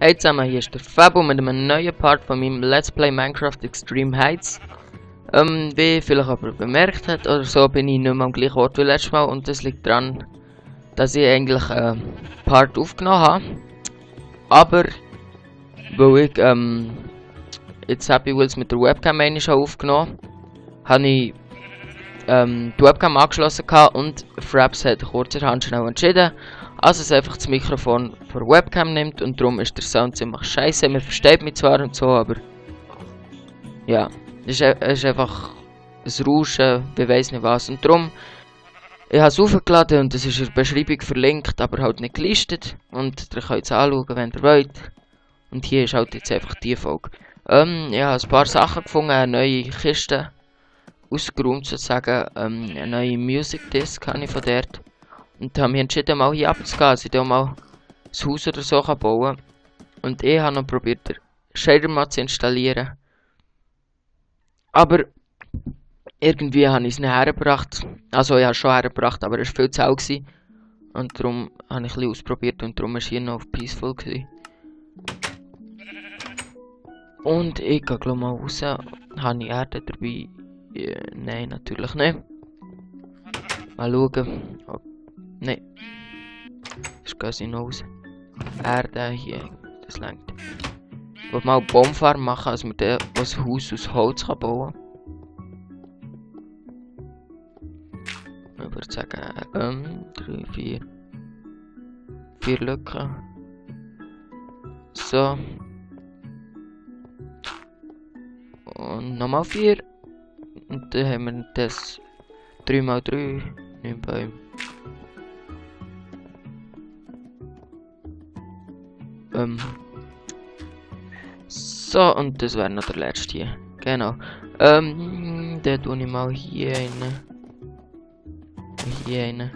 Hey zusammen, hier ist der Fabo mit einem neuen Part von meinem Let's Play Minecraft Extreme Heights. Wie vielleicht aber bemerkt hat oder so, bin ich nicht mehr am gleichen Ort wie letztes Mal und das liegt daran, dass ich eigentlich Part aufgenommen habe. Aber, weil ich jetzt Happy Wheels mit der Webcam einmal aufgenommen habe ich die Webcam angeschlossen und Fraps hat kurzerhand schnell entschieden, also es einfach das Mikrofon von der Webcam nimmt und darum ist der Sound ziemlich scheiße. Man versteht mich zwar und so, aber ja, es ist einfach ein Rauschen, ich weiss nicht was. Und darum, ich habe es aufgeladen und es ist in der Beschreibung verlinkt, aber halt nicht gelistet. Und ihr könnt es anschauen, wenn ihr wollt. Und hier ist halt jetzt einfach die Folge. Ich habe ein paar Sachen gefunden, eine neue Kiste ausgeräumt sozusagen, eine neue Music Disc habe ich von dort. Und haben mich entschieden, mal hier abzugehen, dass ich da mal ein Haus oder so bauen kann. Und ich habe noch probiert, den Shader-Mod zu installieren. Aber irgendwie habe ich es nicht hergebracht. Also ich habe es schon hergebracht, aber es war viel zu hell gewesen. Und darum habe ich ein bisschen ausprobiert und darum war es hier noch auf Peaceful gewesen. Und ich gehe gleich mal raus. Habe ich Erde dabei? Nein, natürlich nicht. Mal schauen. Ob nein. Das geht sie noch raus. Erde hier. Das längt. Ich will mal eine Baumfarm machen, dass man da ein Haus aus Holz bauen kann. Ich würde sagen, 3, 4 Lücken. So. Und nochmal 4. Und dann haben wir das 3×3. 9 Bäume. So, und das wäre noch der letzte hier. Genau. Dann tue ich mal hier rein. Hier rein.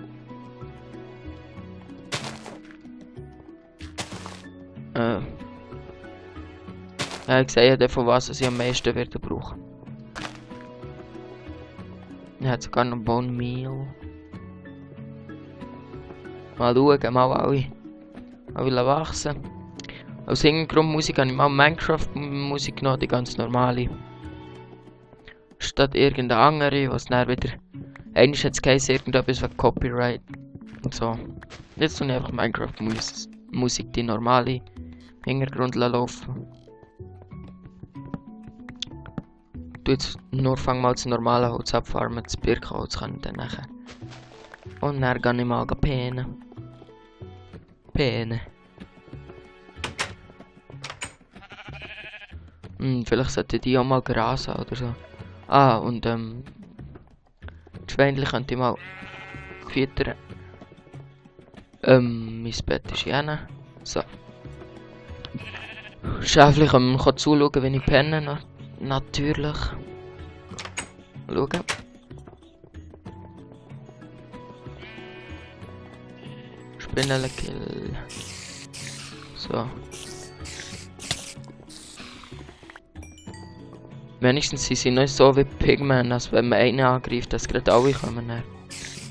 Ja, ich sehe ja von was ich am meisten werde brauchen. Er hat sogar noch Bone Meal. Mal schauen, mal alle wachsen. Als Hintergrundmusik habe ich mal Minecraft-Musik genommen, die ganz normale. Statt irgendeine andere, was dann wieder... Eigentlich hat es geheißen, irgendetwas wegen Copyright und so. Jetzt tue ich einfach Minecraft-Musik, die normale Hintergrund laufen. Ich tue jetzt nur mal das normale Holz abfarmen, das Birkenholz kann ich dann nachher. Und dann gehe ich mal pennen. Vielleicht sollte ich die auch mal grasen oder so. Ah, und das Schweinchen könnte ich mal füttern. Mein Bett ist hier. So. Schäfchen kann man zuschauen, wenn ich penne. Natürlich. Schauen. Spinnenkill. So. Wenigstens sind sie nicht so wie Pigmen, als wenn man einen angreift, dass gerade alle kommen.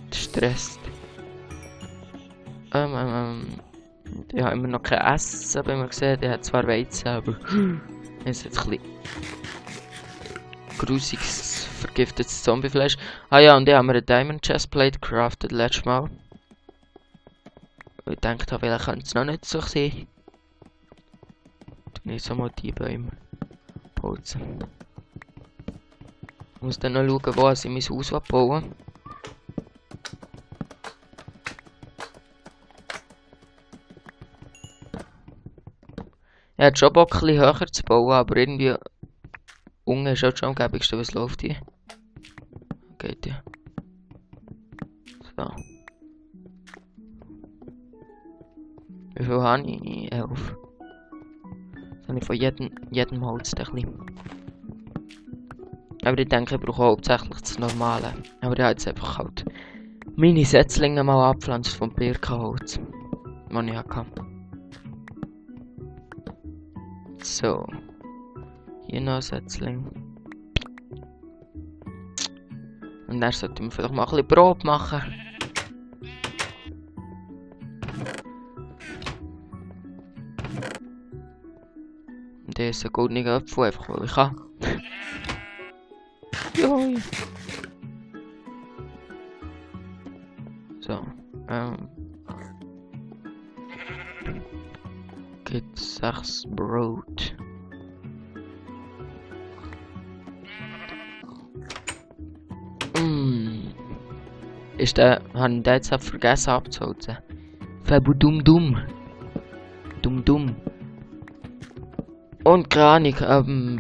Das stresst. Ich habe immer noch kein Essen, wie man gesehen. Der hat zwar Weizen, aber es ist jetzt ein bisschen grusiges, vergiftetes Zombiefleisch. Ah ja, und ich habe mir eine Diamond Chestplate crafted letztes Mal. Ich dachte, vielleicht könnte es noch nicht so sein. Nicht so mal die Bäume putzen. Ich muss dann noch schauen, wo ich mein Haus bauen will. Ich hätte schon Bock, ein bisschen höher zu bauen, aber irgendwie unten ist auch schon am gäbigsten, was läuft hier. Geht ja. So. Wie viel habe ich? 11. Das habe ich von jedem Holz ein bisschen. Aber ich denke, ich brauche hauptsächlich das Normale. Aber ich habe jetzt einfach halt meine Setzlinge mal abpflanzt vom Birkenholz. Das ich hatte. So. Hier noch ein Setzling. Und dann sollte man vielleicht mal ein bisschen Brot machen. Dieser goldene Apfel, einfach weil ich kann. Joi. So, gibt 6 Brot. Ist der, habe ich den jetzt vergessen abzuhalten? Fabudum dumm. Dumm dumm. Und keine Ahnung,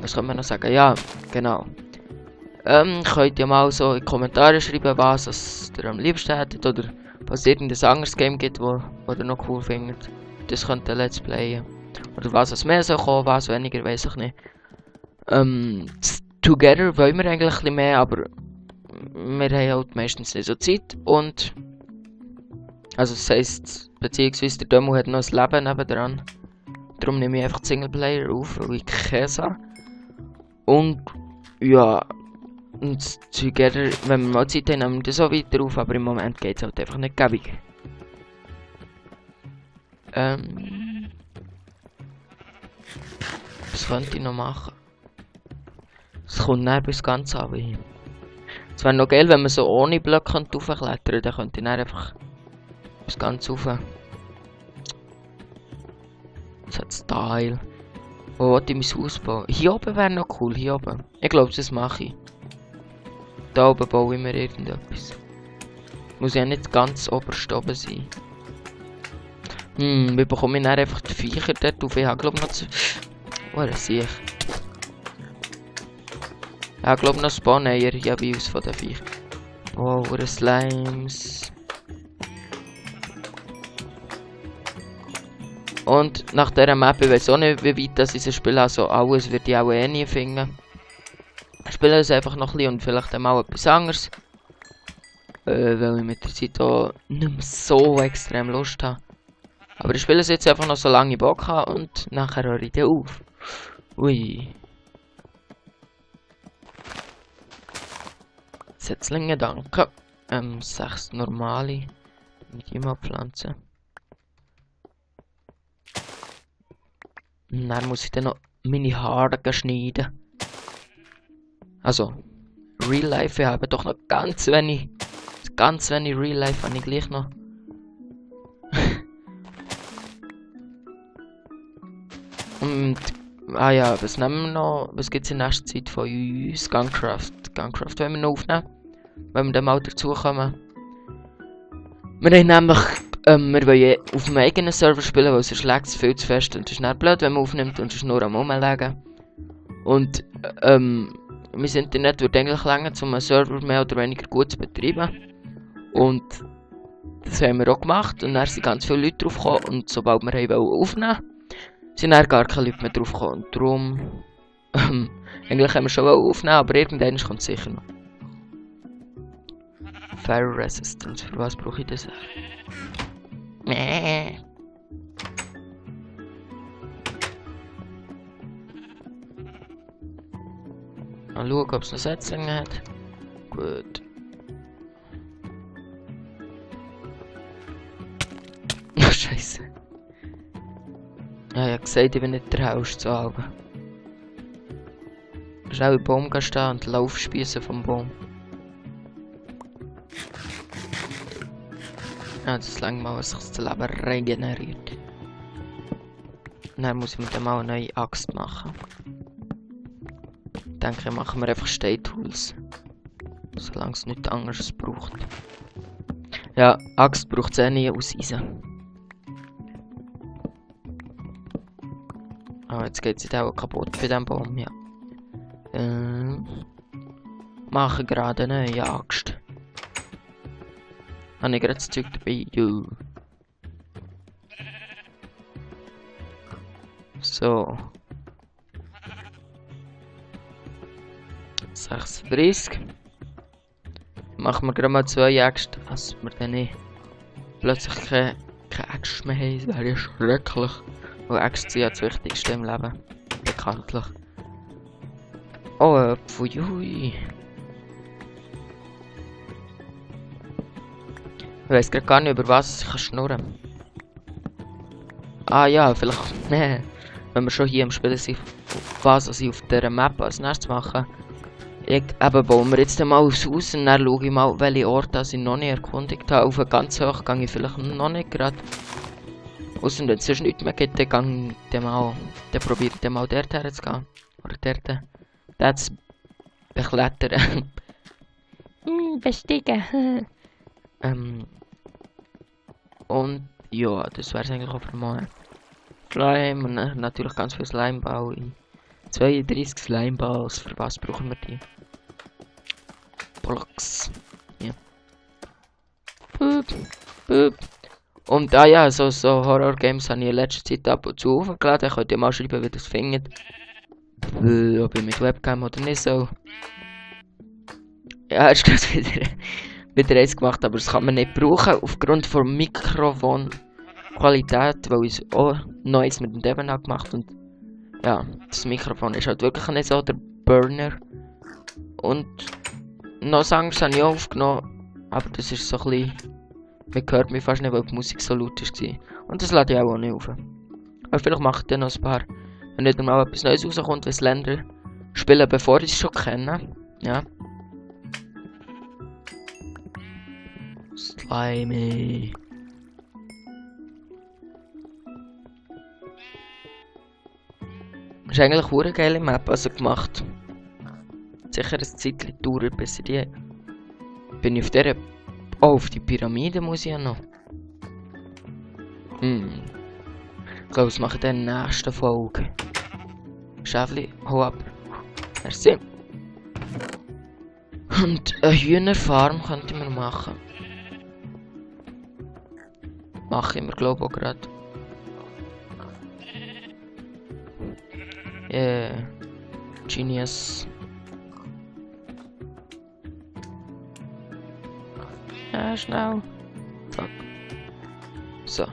was kann man noch sagen? Ja, genau. Könnt ihr mal so in die Kommentare schreiben, was ihr am liebsten hättet oder was es irgendein anderes Game gibt, wo ihr noch cool findet. Das könnt ihr Let's Playen. Oder was es mehr so kommen, was weniger, weiß ich nicht. Together wollen wir eigentlich ein bisschen mehr, aber wir haben halt meistens nicht so Zeit und also das heisst, beziehungsweise der Demo hat noch ein Leben nebendran. Darum nehme ich einfach Singleplayer auf, weil ich Käse habe. Und ja, und Together, wenn wir mal Zeit haben, nehmen wir das auch weiter auf, aber im Moment geht es halt einfach nicht gäbig. Was könnte ich noch machen? Es kommt dann bis ganz runter hin. Es wäre noch geil, wenn man so ohne Blöcke raufklettern könnte, dann könnte ich dann einfach bis ganz rauf. Das hat Style. Wo wollte ich mein Haus bauen? Hier oben wäre noch cool, hier oben. Ich glaube, das mache ich. Da oben baue ich mir irgendetwas. Muss ja nicht ganz oberst oben sein. Wie bekomme ich dann einfach die Viecher dort auf? Ich habe glaube noch zu... Oh, das sehe ich. Ich habe glaube noch Spawn-Eier hier bei uns von den Viechern. Oh, Slimes. Und nach dieser Map, ich weiß auch nicht, wie weit das ist ein Spiel, also alles würde ich auch nie finden. Ich spiele es einfach noch ein bisschen und vielleicht dann mal etwas anderes. Weil ich mit der Zeit auch nicht mehr so extrem Lust habe. Aber ich spiele es jetzt einfach noch so lange ich Bock habe und nachher höre ich dann auf. Ui. Setzlinge, danke. 6 normale. Mit ihm pflanzen. Und dann muss ich dann noch meine Haare schneiden. Also, Real Life, ich habe doch noch ganz wenig Real Life, habe ich gleich noch. Und, ja, was nehmen wir noch? Was gibt es in nächster Zeit von uns? Gunkraft. Gunkraft wollen wir noch aufnehmen. Wenn wir dann mal dazu kommen. Wir haben nämlich, wir wollen auf einem eigenen Server spielen, weil sonst schlägt es viel zu fest und es ist nicht blöd, wenn man aufnimmt und es ist nur am Rumlegen. Und, mein Internet wird eigentlich länger, um einen Server mehr oder weniger gut zu betreiben. Und das haben wir auch gemacht und dann sind ganz viele Leute drauf gekommen und sobald wir aufnehmen wollten, sind dann gar keine Leute mehr drauf gekommen. Und darum, eigentlich haben wir schon aufnehmen, aber irgendwann kommt es sicher noch. Fire Resistance, für was brauche ich das? Mäh. Mal schauen, ob es noch Setzlinge hat. Gut. Oh, Scheiße. Ja, ich habe gesagt, ich bin nicht der Haus zu haben. Schnell im Baum stehen und Laufspießen vom Baum. Ja, das langt mal, was sich das Leben regeneriert. Und dann muss ich mit dem mal eine neue Axt machen. Ich denke, machen wir einfach Stay-Tools. Solange es nichts anderes braucht. Ja, Axt braucht es eh nie aus Eisen. Ah, jetzt geht es auch kaputt bei diesem Baum, ja. Mache gerade eine neue Axt. Habe ich gerade das Zeug dabei? Jo. So. 36. Machen wir gerade mal 2 Äxte, dass wir dann nicht plötzlich keine Äxte mehr haben. Das wäre ja schrecklich. Weil Äxte sind ja das Wichtigste im Leben. Bekanntlich. Oh, pfui. Ich weiss gerade gar nicht, über was ich schnurren kann. Ah ja, vielleicht. Nee. wenn wir schon hier am Spielen sind, was ich auf dieser Map als nächstes mache. Bauen wir jetzt mal aufs Haus und dann schaue ich mal, welche Orte ich noch nicht erkundigt habe. Auf ganz hoch gehe ich vielleicht noch nicht gerade. Ausser wenn es sonst nichts mehr gibt, dann probiere ich mal dort herzugehen. Oder dort. Das beklettern. Besteigen. Und ja, das wäre es eigentlich auch für mal. Slime und natürlich ganz viel Slimeball. 32 Slimeballs, für was brauchen wir die? Blocks. Ja. Boop, boop. Und ja, so Horror-Games habe ich in letzter Zeit ab und zu hochgeladen. Könnt ihr mal schreiben, wie ihr das findet. Ob ich mit Webcam oder nicht so. Ja, ist gerade wieder eins gemacht, aber das kann man nicht brauchen aufgrund von Mikrofonqualität, weil ich auch Neues mit dem Devon habe gemacht und ja, das Mikrofon ist halt wirklich nicht so der Burner. Und noch Songs habe ich auch aufgenommen, aber das ist so ein bisschen, man hört mich fast nicht, weil die Musik so laut war. Und das lade ich auch nicht auf. Aber vielleicht mache ich dann noch ein paar, wenn nicht mal etwas Neues rauskommt, wie Slender spielen, bevor ich es schon kenne. Ja. Slimy. Das ist eigentlich eine geile Map, also gemacht. Sicher ein Zeitchen dauert, bis ich die... Bin ich auf der... Oh, auf die Pyramide muss ich ja noch. Ich glaube, das mache ich in der nächsten Folge. Schäfli, hau ab. Merci. Und eine Hühnerfarm könnte man machen. Mache ich mir, glaube ich, auch gerade. Genius. Ja, schnell. Zack. So.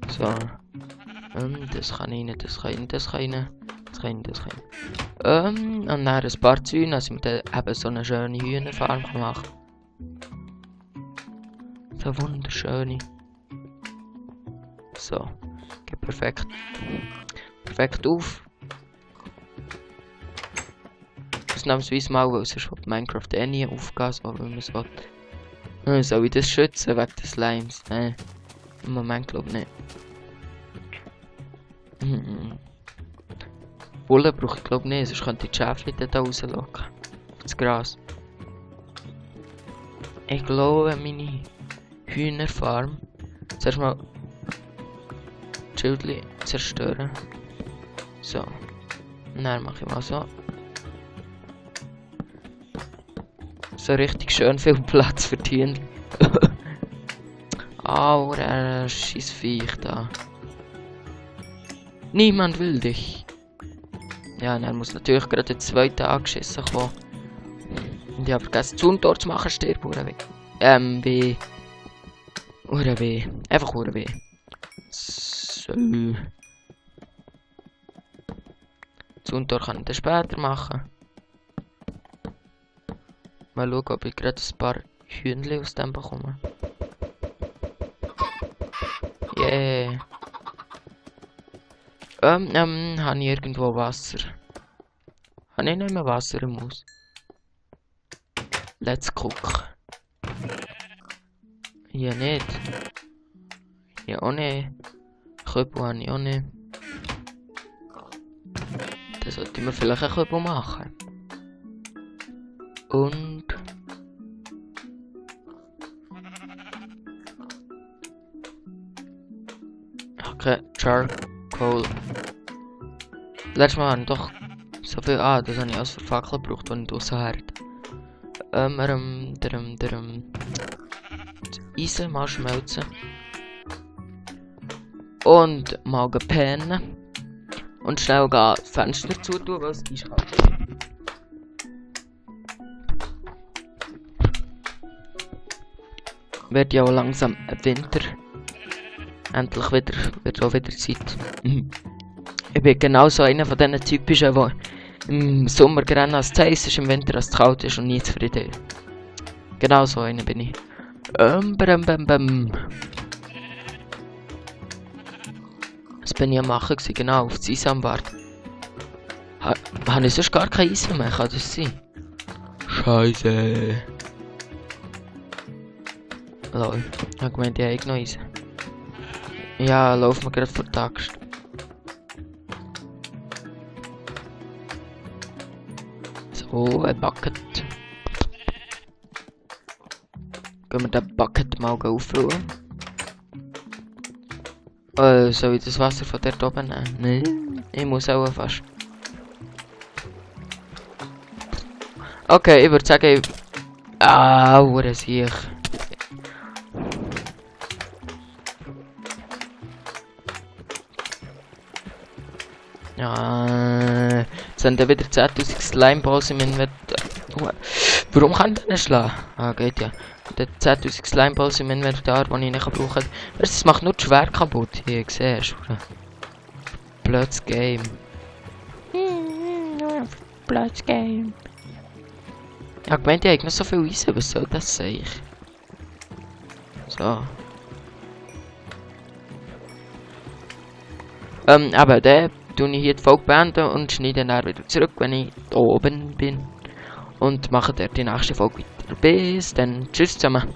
So. Das kann rein, das kann rein, das kann rein. Das kann rein, das kann rein. Und dann ein paar Zäune, dass ich mir eben so eine schöne Hühnerfarm machen kann. So wunderschöne. So. Geht perfekt. Perfekt auf. Ausnahmsweise mal, weil sonst wird Minecraft eh nie aufgehen, so wie man es will. Soll ich das schützen wegen des Slimes? Nein. Im Moment glaube ich nicht. Wolle brauche ich glaube nicht, sonst könnte ich die Schäfchen da rauslocken. Das Gras. Ich glaube, meine Hühnerfarm. Zuerst mal die Schildchen zerstören. So. Und dann mache ich mal so. So richtig schön viel Platz für die Hühner. Aura, scheiß Viech da. Niemand will dich. Ja, und er muss natürlich gerade den zweiten angeschissen kommen. Und ich habe vergessen, Zauntor zu machen, stirb, weh. Weh. Weh. Einfach weh. So. Zauntor kann ich dann später machen. Mal schauen, ob ich gerade ein paar Hühnchen aus dem bekomme. Yeah. Habe ich irgendwo Wasser? Habe ich nicht mehr Wasser im Haus? Let's cook. Hier nicht. Hier auch nicht. Köpfe habe ich auch nicht. Da sollte man vielleicht ein Köpfe machen. Und... Okay, Charcoal. Letztes Mal habe ich doch so viel... Ah, das habe ich als Fackel gebraucht, wenn ich draussen herde. Das Eisen mal schmelzen. Und mal pennen. Und schnell das Fenster zutun, weil es eiskalt ist. Wird ja auch langsam Winter. Endlich wird auch wieder Zeit. Ich bin genau so einer von diesen typischen, die im Sommer gerne als es heiß ist, im Winter als es kalt ist und nie zufrieden ist. Genau so einer bin ich. bin ich am machen gewesen, genau, auf das Eisen am Warten. Habe ich sonst gar kein Eisen mehr, kann das sein? Scheiße. Lol, ich habe gemeint, ich habe noch Eisen. Ja, lauf mir gerade vor die Axt. So, ein Bucket. Gehen wir den Bucket mal auffüllen. Soll ich das Wasser von dort oben nehmen? Nein, ich muss auch fast. Okay, ich würde sagen, wo sehe ich? Ja, jetzt haben wir wieder 10.000 Slimeballs im Inventar. Warum kann ich nicht schlagen? Ah, geht ja. Der 10.000 Slimeballs im Inventar, die ich nicht brauchen kann. Das macht nur das Schwert kaputt. Hier, siehst du. Blödes Game. Blödes Game. Ich habe gemeint, ich habe noch so viel Eisen. Was soll das sein? So. Aber der tue ich hier die Folge beenden und schneide dann wieder zurück, wenn ich da oben bin. Und mache dort die nächste Folge weiter. Bis dann. Tschüss zusammen.